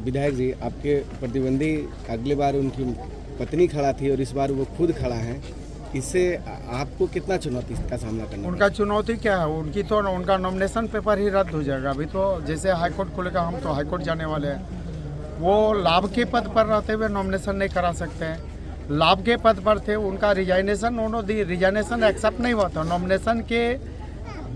विधायक जी, आपके प्रतिद्वंदी अगली बार उनकी पत्नी खड़ा थी और इस बार वो खुद खड़ा है, इससे आपको कितना चुनौती का सामना करना उनका चुनौती क्या है? उनका नॉमिनेशन पेपर ही रद्द हो जाएगा। अभी तो जैसे हाईकोर्ट खुलेगा, हम तो हाईकोर्ट जाने वाले हैं। वो लाभ के पद पर रहते हुए नॉमिनेशन नहीं करा सकते हैं। लाभ के पद पर थे, उनका रिजाइनेशन एक्सेप्ट नहीं हुआ था। नॉमिनेशन के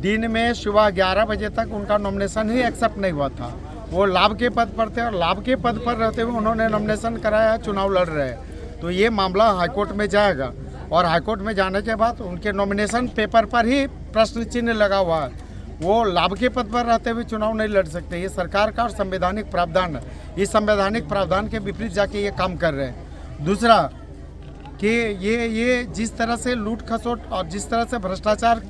दिन में सुबह 11 बजे तक उनका नॉमिनेशन ही एक्सेप्ट नहीं हुआ था। वो लाभ के पद पर थे और लाभ के पद पर रहते हुए उन्होंने नॉमिनेशन कराया, चुनाव लड़ रहे हैं। तो ये मामला हाईकोर्ट में जाएगा और हाईकोर्ट में जाने के बाद उनके नॉमिनेशन पेपर पर ही प्रश्न चिन्ह लगा हुआ है। वो लाभ के पद पर रहते हुए चुनाव नहीं लड़ सकते। ये सरकार का और संवैधानिक प्रावधान है। इस संवैधानिक प्रावधान के विपरीत जाके ये काम कर रहे हैं। दूसरा कि ये जिस तरह से लूट खसोट और जिस तरह से भ्रष्टाचार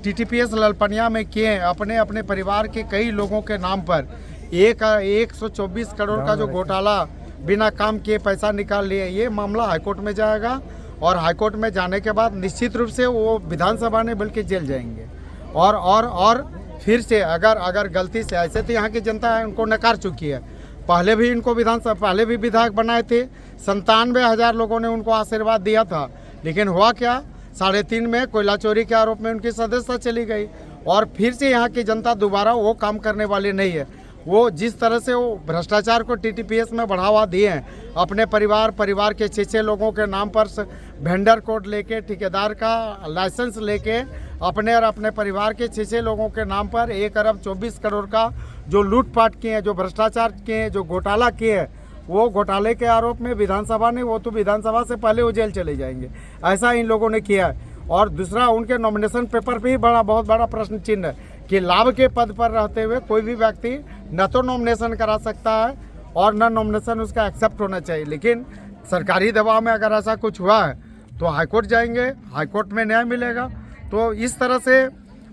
टीटीपीएस ललपनिया में किए, अपने परिवार के कई लोगों के नाम पर 124 करोड़ का जो घोटाला बिना काम किए पैसा निकाल लिए, ये मामला हाईकोर्ट में जाएगा और हाईकोर्ट में जाने के बाद निश्चित रूप से वो विधानसभा ने बल्कि जेल जाएंगे। और फिर से अगर गलती से, ऐसे तो यहाँ की जनता है उनको नकार चुकी है। पहले भी इनको पहले भी विधायक बनाए थे, 97,000 लोगों ने उनको आशीर्वाद दिया था। लेकिन हुआ क्या, 3.5 में कोयला चोरी के आरोप में उनकी सदस्यता चली गई और फिर से यहाँ की जनता दोबारा वो काम करने वाली नहीं है। वो जिस तरह से वो भ्रष्टाचार को टीटीपीएस में बढ़ावा दिए हैं, अपने परिवार के 6 लोगों के नाम पर वेंडर कोड लेके, ठेकेदार का लाइसेंस लेके अपने और अपने परिवार के 6 लोगों के नाम पर 1 अरब 24 करोड़ का जो लूटपाट किए हैं, जो भ्रष्टाचार किए हैं, जो घोटाला किए हैं, वो घोटाले के आरोप में विधानसभा ने, वो तो विधानसभा से पहले वो जेल चले जाएंगे। ऐसा इन लोगों ने किया है। और दूसरा, उनके नॉमिनेशन पेपर पे ही बहुत बड़ा प्रश्न चिन्ह है कि लाभ के पद पर रहते हुए कोई भी व्यक्ति न तो नॉमिनेशन करा सकता है और न नॉमिनेशन उसका एक्सेप्ट होना चाहिए। लेकिन सरकारी दबाव में अगर ऐसा कुछ हुआ है तो हाईकोर्ट जाएंगे, हाईकोर्ट में न्याय मिलेगा। तो इस तरह से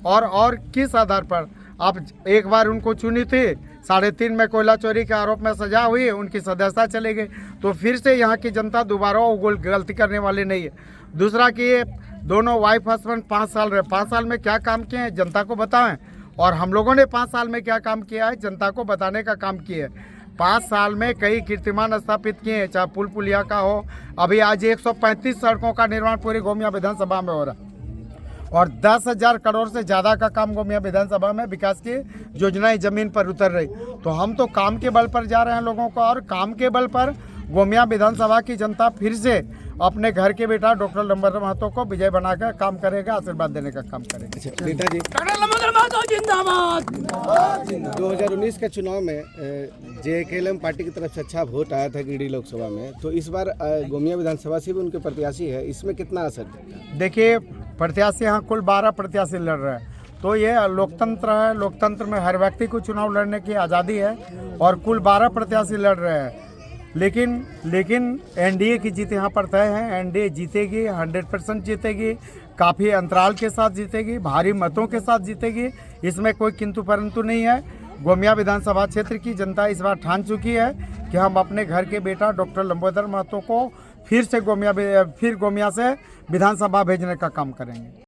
और किस आधार पर आप एक बार उनको चुनी थी, 3.5 में कोयला चोरी के आरोप में सजा हुई, उनकी सदस्यता चली गई, तो फिर से यहाँ की जनता दोबारा वो गलती करने वाली नहीं है। दूसरा कि ये दोनों वाइफ हस्बैंड 5 साल रहे, 5 साल में क्या काम किए हैं जनता को बताएं, और हम लोगों ने 5 साल में क्या काम किया है जनता को बताने का काम किया है। 5 साल में कई कीर्तिमान स्थापित किए हैं, चाहे पुल पुलिया का हो। अभी आज 135 सड़कों का निर्माण पूरी गोमिया विधानसभा में हो रहा है और 10,000 करोड़ से ज़्यादा का काम गोमिया विधानसभा में विकास की योजनाएं जमीन पर उतर रही। तो हम तो काम के बल पर जा रहे हैं लोगों को, और काम के बल पर गोमिया विधानसभा की जनता फिर से अपने घर के बेटा डॉक्टर लंबोदर महतो को विजय बनाकर काम करेगा, आशीर्वाद देने का काम करेगा। अच्छा नेताजी, डॉक्टर लंबोदर महतो जिंदाबाद। 2019 के चुनाव में जेकेएलएम पार्टी की तरफ से अच्छा वोट आया था गिरिडीह लोकसभा में, तो इस बार गोमिया विधानसभा से भी उनके प्रत्याशी है, इसमें कितना असर है? देखिए, प्रत्याशी यहाँ कुल 12 प्रत्याशी लड़ रहे हैं। तो ये लोकतंत्र है, लोकतंत्र में हर व्यक्ति को चुनाव लड़ने की आज़ादी है और कुल 12 प्रत्याशी लड़ रहे हैं। लेकिन एनडीए की जीत यहाँ पर तय है। एनडीए जीतेगी, 100% जीतेगी, काफ़ी अंतराल के साथ जीतेगी, भारी मतों के साथ जीतेगी। इसमें कोई किंतु परंतु नहीं है। गोमिया विधानसभा क्षेत्र की जनता इस बार ठान चुकी है कि हम अपने घर के बेटा डॉक्टर लंबोदर महतो को फिर गोमिया से विधानसभा भेजने का काम करेंगे।